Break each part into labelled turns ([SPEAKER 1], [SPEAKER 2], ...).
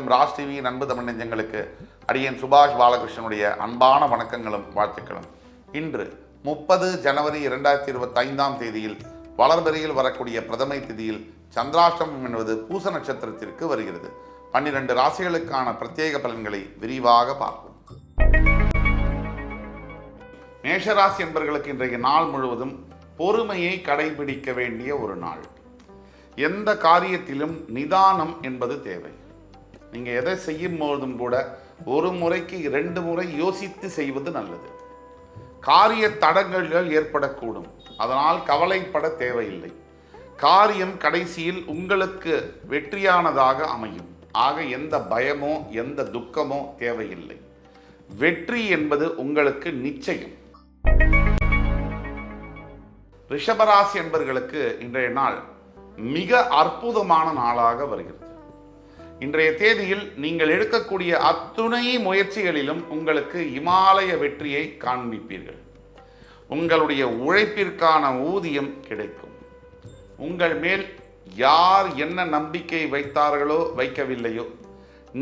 [SPEAKER 1] அனைவருக்கும் ராஜ் டிவி அன்பு தமிழ் நெஞ்சங்களுக்கு அடியேன் சுபாஷ் பாலகிருஷ்ணனுடைய அன்பான வணக்கங்களும் வாழ்த்துக்களும். இன்று 30 ஜனவரி 2025 தேதியில் வளர்பிறையில் வரக்கூடிய பிரதமை திதியில் சந்திராஷ்டமம் என்பது பூச நட்சத்திரத்திற்கு வருகிறது. 12 ராசிகளுக்கான பிரத்யேக பலன்களை விரிவாக பார்ப்போம். மேஷராசி என்பவர்களுக்கு இன்றைய நாள் முழுவதும் பொறுமையை கடைபிடிக்க வேண்டிய ஒரு நாள். எந்த காரியத்திலும் நிதானம் என்பது தேவை. நீங்கள் எதை செய்யும் போதும் கூட ஒரு முறைக்கு 2 முறை யோசித்து செய்வது நல்லது. காரிய தடங்கல்கள் ஏற்படக்கூடும், அதனால் கவலைப்பட தேவையில்லை. காரியம் கடைசியில் உங்களுக்கு வெற்றியானதாக அமையும். ஆக எந்த பயமோ எந்த துக்கமோ தேவையில்லை. வெற்றி என்பது உங்களுக்கு நிச்சயம். ரிஷபராசி என்பவர்களுக்கு இன்றைய நாள் மிக அற்புதமான நாளாக வருகிறது. இன்றைய தேதியில் நீங்கள் எடுக்கக்கூடிய அத்துணை முயற்சிகளிலும் உங்களுக்கு இமாலய வெற்றியை காண்பிப்பீர்கள். உங்களுடைய உழைப்பிற்கான ஊதியம் கிடைக்கும். உங்கள் மேல் யார் என்ன நம்பிக்கை வைத்தார்களோ வைக்கவில்லையோ,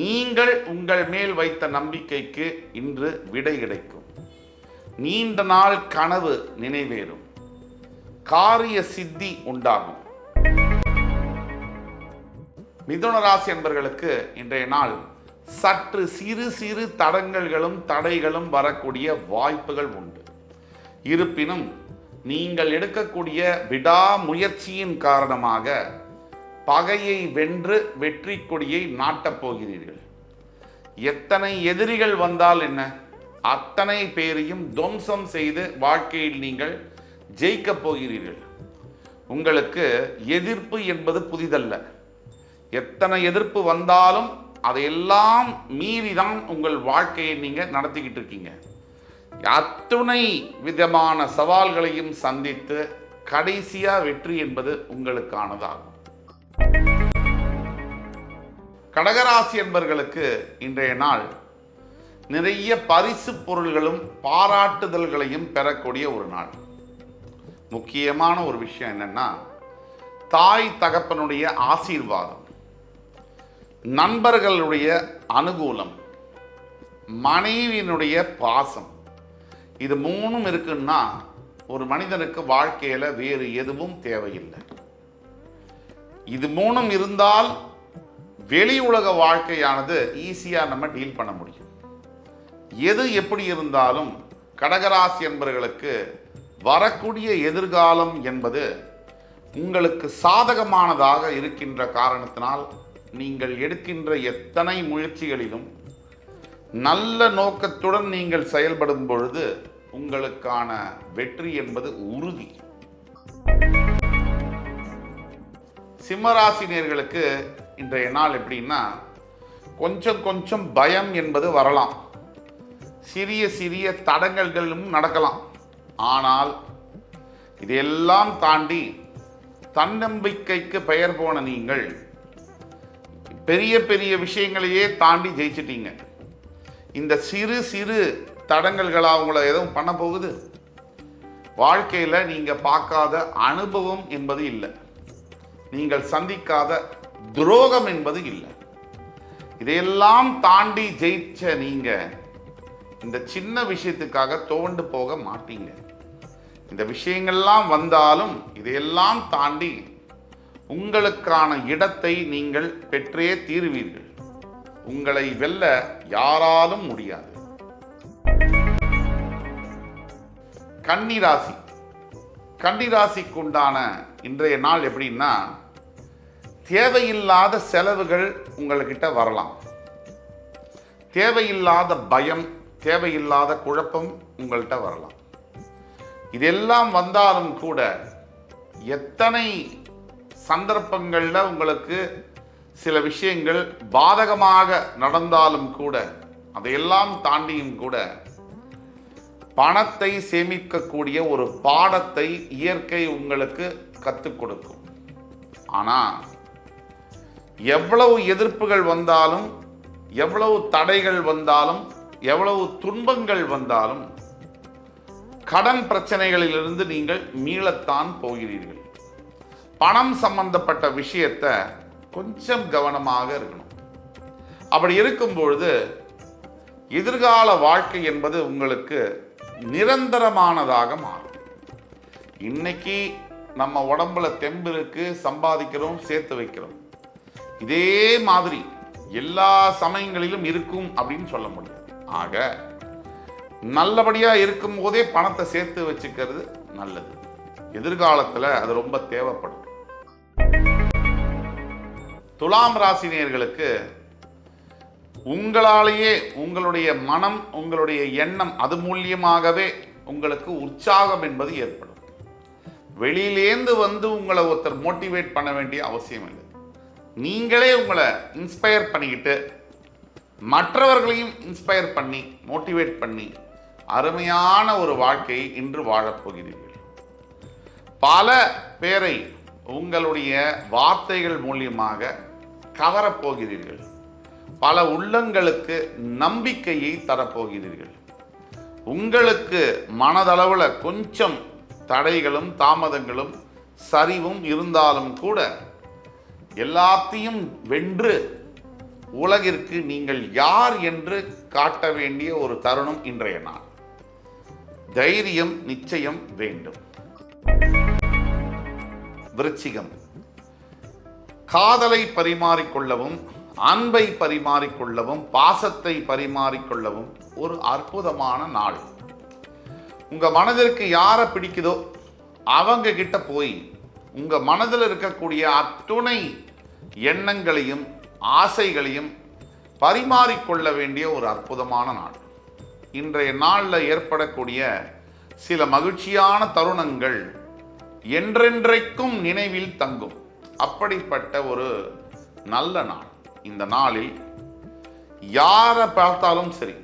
[SPEAKER 1] நீங்கள் உங்கள் மேல் வைத்த நம்பிக்கைக்கு இன்று விடை கிடைக்கும். நீண்ட நாள் கனவு நினைவேறும். காரிய சித்தி உண்டாகும். மிதுன ராசி என்பவர்களுக்கு இன்றைய நாள் சற்று சிறு சிறு தடங்கல்களும் தடைகளும் வரக்கூடிய வாய்ப்புகள் உண்டு. இருப்பினும் நீங்கள் எடுக்கக்கூடிய விடாமுயற்சியின் காரணமாக பகையை வென்று வெற்றி கொடியை நாட்டப் போகிறீர்கள். எத்தனை எதிரிகள் வந்தால் என்ன, அத்தனை பேரையும் துவம்சம் செய்து வாழ்க்கையில் நீங்கள் ஜெயிக்கப் போகிறீர்கள். உங்களுக்கு எதிர்ப்பு என்பது புதிதல்ல. எத்தனை எதிர்ப்பு வந்தாலும் அதையெல்லாம் மீறிதான் உங்கள் வாழ்க்கையை நீங்கள் நடத்திக்கிட்டு இருக்கீங்க. அத்துணை விதமான சவால்களையும் சந்தித்து கடைசியா வெற்றி என்பது உங்களுக்கானதாகும். கடகராசி என்பவர்களுக்கு இன்றைய நாள் நிறைய பரிசு பொருள்களும் பாராட்டுதல்களையும் பெறக்கூடிய ஒரு நாள். முக்கியமான ஒரு விஷயம் என்னன்னா, தாய் தகப்பனுடைய ஆசீர்வாதம், நண்பர்களுடைய அனுகூலம், மனைவியினுடைய பாசம், இது 3 இருக்குன்னா ஒரு மனிதனுக்கு வாழ்க்கையில வேறு எதுவும் தேவையில்லை. இது 3 இருந்தால் வெளி உலக வாழ்க்கையானது ஈஸியா நம்ம டீல் பண்ண முடியும். எது எப்படி இருந்தாலும் கடகராசி என்பவர்களுக்கு வரக்கூடிய எதிர்காலம் என்பது உங்களுக்கு சாதகமானதாக இருக்கின்ற காரணத்தினால் நீங்கள் எடுக்கின்ற எத்தனை முயற்சிகளிலும் நல்ல நோக்கத்துடன் நீங்கள் செயல்படும் பொழுது உங்களுக்கான வெற்றி என்பது உறுதி. சிம்மராசினியர்களுக்கு இன்றைய நாள் எப்படின்னா, கொஞ்சம் பயம் என்பது வரலாம். சிறிய சிறிய தடங்கல்களும் நடக்கலாம். ஆனால் இதையெல்லாம் தாண்டி தன்னம்பிக்கைக்கு பெயர் போன நீங்கள் பெரிய பெரிய விஷயங்களையே தாண்டி ஜெயிச்சிட்டீங்க. இந்த சிறு சிறு தடங்கல்களாக உங்களை எதுவும் பண்ண போகுது? வாழ்க்கையில் நீங்கள் பார்க்காத அனுபவம் என்பது இல்லை. நீங்கள் சந்திக்காத துரோகம் என்பது இல்லை. இதையெல்லாம் தாண்டி ஜெயிச்ச நீங்க இந்த சின்ன விஷயத்துக்காக துவண்டு போக மாட்டீங்க. இந்த விஷயங்கள்லாம் வந்தாலும் இதையெல்லாம் தாண்டி உங்களுக்கான இடத்தை நீங்கள் பெற்றே தீருவீர்கள். உங்களை வெல்ல யாராலும் முடியாது. கன்னிராசி. கன்னிராசிக்குண்டான இன்றைய நாள் எப்படின்னா, தேவையில்லாத செலவுகள் உங்கள்கிட்ட வரலாம். தேவையில்லாத பயம், தேவையில்லாத குழப்பம் உங்கள்கிட்ட வரலாம். இதெல்லாம் வந்தாலும் கூட எத்தனை சந்தர்ப்பங்களில் உங்களுக்கு சில விஷயங்கள் பாதகமாக நடந்தாலும் கூட அதையெல்லாம் தாண்டியும் கூட பணத்தை சேமிக்கக்கூடிய ஒரு பாடத்தை இயற்கை உங்களுக்கு கற்றுக் கொடுக்கும். ஆனால் எவ்வளவு எதிர்ப்புகள் வந்தாலும், எவ்வளவு தடைகள் வந்தாலும், எவ்வளவு துன்பங்கள் வந்தாலும் கடன் பிரச்சனைகளிலிருந்து நீங்கள் மீளத்தான் போகிறீர்கள். பணம் சம்பந்தப்பட்ட விஷயத்தை கொஞ்சம் கவனமாக இருக்கணும். அப்படி இருக்கும் பொழுது எதிர்கால வாழ்க்கை என்பது உங்களுக்கு நிரந்தரமானதாக மாறும். இன்னைக்கு நம்ம உடம்புல தெம்பு இருக்கு, சம்பாதிக்கிறோம், சேர்த்து வைக்கிறோம். இதே மாதிரி எல்லா சமயங்களிலும் இருக்கும் அப்படின்னு சொல்ல முடியாது. ஆக நல்லபடியா இருக்கும் போதே பணத்தை சேர்த்து வச்சுக்கிறது நல்லது. எதிர்காலத்துல அது ரொம்ப தேவைப்படும். துலாம் ராசி நேயர்களுக்கு உங்களாலேயே உங்களுடைய மனம், உங்களுடைய எண்ணம், அது மூலியமாகவே உங்களுக்கு உற்சாகம் என்பது ஏற்படும். வெளியிலேந்து வந்து உங்களை ஒருத்தர் மோட்டிவேட் பண்ண வேண்டிய அவசியம் இல்லை. நீங்களே உங்களை இன்ஸ்பயர் பண்ணிக்கிட்டு மற்றவர்களையும் இன்ஸ்பயர் பண்ணி மோட்டிவேட் பண்ணி அருமையான ஒரு வாழ்க்கையை இன்று வாழப்போகிறீர்கள். பல பேரை உங்களுடைய வார்த்தைகள் மூலியமாக கவரப்போகிறீர்கள். பல உள்ளங்களுக்கு நம்பிக்கையை தரப்போகிறீர்கள். உங்களுக்கு மனதளவில் கொஞ்சம் தடைகளும் தாமதங்களும் சரிவும் இருந்தாலும் கூட எல்லாத்தையும் வென்று உலகிற்கு நீங்கள் யார் என்று காட்ட வேண்டிய ஒரு தருணம் இன்றைய நாள். தைரியம் நிச்சயம் வேண்டும். விருச்சிகம், காதலை பரிமாறிக்கொள்ளவும், அன்பை பரிமாறிக்கொள்ளவும், பாசத்தை பரிமாறிக்கொள்ளவும் ஒரு அற்புதமான நாள். உங்க மனதிற்கு யாரை பிடிக்குதோ அவங்க கிட்ட போய் உங்க மனதில் இருக்கக்கூடிய அத்துணை எண்ணங்களையும் ஆசைகளையும் பரிமாறிக்கொள்ள வேண்டிய ஒரு அற்புதமான நாள். இன்றைய நாளில் ஏற்படக்கூடிய சில மகிழ்ச்சியான தருணங்கள் என்றென்றைக்கும் நினைவில் தங்கும். அப்படிப்பட்ட ஒரு நல்ல நாள். இந்த நாளில் யாரை பார்த்தாலும் சரி,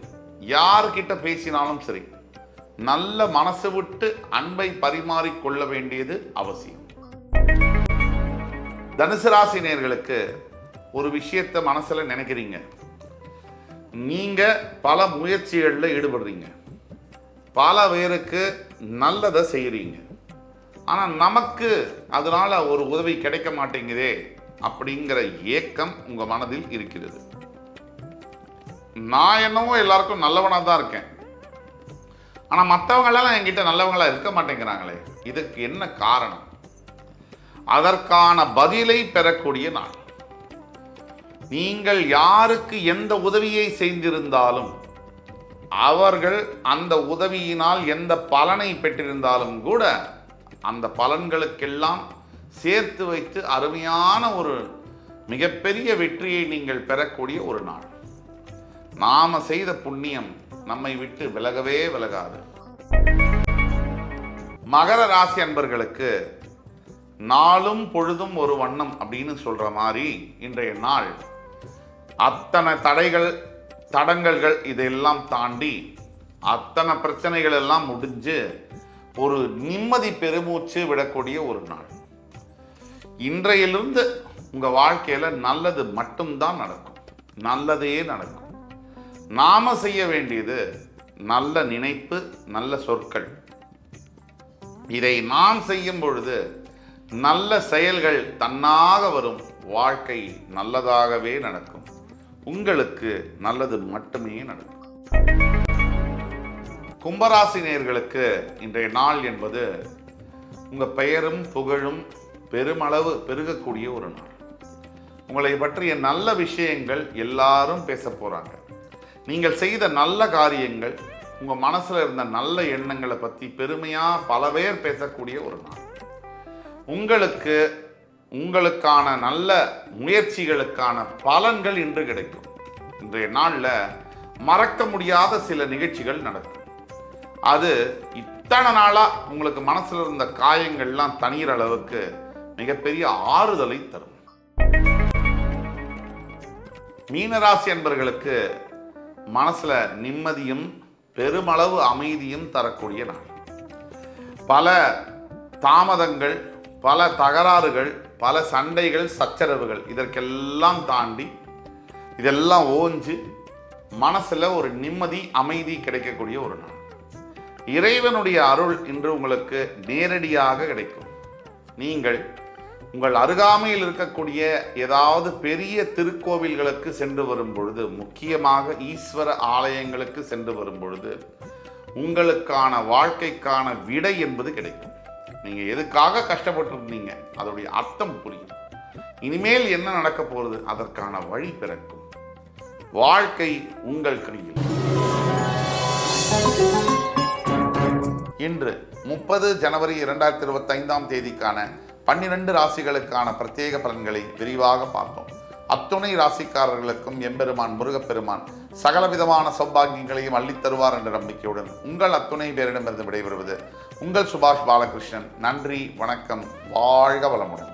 [SPEAKER 1] யார்கிட்ட பேசினாலும் சரி, நல்ல மனசு விட்டு அன்பை பரிமாறிக்கொள்ள வேண்டியது அவசியம். தனுசு ராசி நேயர்களுக்கு ஒரு விஷயத்தை மனசுல நினைக்கிறீங்க, நீங்க பல முயற்சிகளில் ஈடுபடுறீங்க, பல பேருக்கு நல்லதை செய்யறீங்க. ஆனா நமக்கு அதனால ஒரு உதவி கிடைக்க மாட்டேங்குதே அப்படிங்கிற ஏக்கம் உங்க மனதில் இருக்கிறது. நான் என்னவோ எல்லாருக்கும் நல்லவனா தான் இருக்கேன், ஆனா மற்றவங்களெல்லாம் என்கிட்ட நல்லவங்களா இருக்க மாட்டேங்கிறாங்களே, இதுக்கு என்ன காரணம்? அதற்கான பதிலை பெறக்கூடிய நாள். நீங்கள் யாருக்கு எந்த உதவியை செய்திருந்தாலும் அவர்கள் அந்த உதவியினால் எந்த பலனை பெற்றிருந்தாலும் கூட அந்த பலன்களுக்கெல்லாம் சேர்த்து வைத்து அருமையான ஒரு மிகப்பெரிய வெற்றியை நீங்கள் பெறக்கூடிய ஒரு நாள். நாம செய்த புண்ணியம் நம்மை விட்டு விலகவே விலகாது. மகர ராசி அன்பர்களுக்கு நாளும் பொழுதும் ஒரு வண்ணம் அப்படின்னு சொல்ற மாதிரி இன்றைய நாள் அத்தனை தடைகள் தடங்கல்கள் இதெல்லாம் தாண்டி அத்தனை பிரச்சனைகள் எல்லாம் முடிஞ்சு ஒரு நிம்மதி பெருமூச்சு விடக்கூடிய ஒரு நாள். இன்றையிலிருந்து உங்க வாழ்க்கையில நல்லது மட்டும்தான் நடக்கும், நல்லதே நடக்கும். நாம செய்ய வேண்டியது நல்ல நினைப்பு, நல்ல சொற்கள். இதை நாம் செய்யும் பொழுது நல்ல செயல்கள் தன்னாக வரும். வாழ்க்கை நல்லதாகவே நடக்கும். உங்களுக்கு நல்லது மட்டுமே நடக்கும். கும்பராசி நேயர்களுக்கு இன்றைய நாள் என்பது உங்க பெயரும் புகழும் பெருமளவு பெருகக்கூடிய ஒரு நாள். உங்களை பற்றிய நல்ல விஷயங்கள் எல்லாரும் பேச போறாங்க. நீங்கள் செய்த நல்ல காரியங்கள், உங்க மனசுல இருந்த நல்ல எண்ணங்களை பத்தி பெருமையா பல பேர் பேசக்கூடிய ஒரு நாள். உங்களுக்கு உங்களுக்கான நல்ல முயற்சிகளுக்கான பலன்கள் இன்று கிடைக்கும். இன்றைய நாள்ல மறக்க முடியாத சில நிகழ்ச்சிகள் நடக்கும். அது இத்தனை நாளா உங்களுக்கு மனசுல இருந்த காயங்கள்லாம் தனிகிற அளவுக்கு மிகப்பெரிய ஆறுதலை தரும். மீனராசி அன்பர்களுக்கு மனசுல நிம்மதியும் பெருமளவு அமைதியும் தரக்கூடிய நாள். பல தாமதங்கள், பல தகராறுகள், பல சண்டைகள், சச்சரவுகள் இதற்கெல்லாம் தாண்டி இதெல்லாம் ஓஞ்சு மனசுல ஒரு நிம்மதி அமைதி கிடைக்கக்கூடிய ஒரு நாள். இறைவனுடைய அருள் இன்று உங்களுக்கு நேரடியாக கிடைக்கும். நீங்கள் உங்கள் அருகாமையில் இருக்கக்கூடிய ஏதாவது பெரிய திருக்கோவில்களுக்கு சென்று வரும் பொழுது, முக்கியமாக ஈஸ்வர ஆலயங்களுக்கு சென்று வரும் பொழுது உங்களுக்கான வாழ்க்கைக்கான விடை என்பது கிடைக்கும். நீங்கள் எதுக்காக கஷ்டப்பட்டுருந்தீங்க அதோடைய அர்த்தம் புரியும். இனிமேல் என்ன நடக்க போகிறது அதற்கான வழி பிறக்கும். வாழ்க்கை உங்கள் கையில். இன்று 30 ஜனவரி 2025 தேதிக்கான 12 ராசிகளுக்கான பிரத்யேக பலன்களை விரிவாக பார்த்தோம். அத்துணை ராசிக்காரர்களுக்கும் எம்பெருமான் முருகப்பெருமான் சகலவிதமான சௌபாகியங்களையும் அள்ளித்தருவார் என்ற நம்பிக்கையுடன் உங்கள் அத்துணை பேரிடமிருந்து விடைபெறுவது உங்கள் சுபாஷ் பாலகிருஷ்ணன். நன்றி, வணக்கம், வாழ்க வளமுடன்.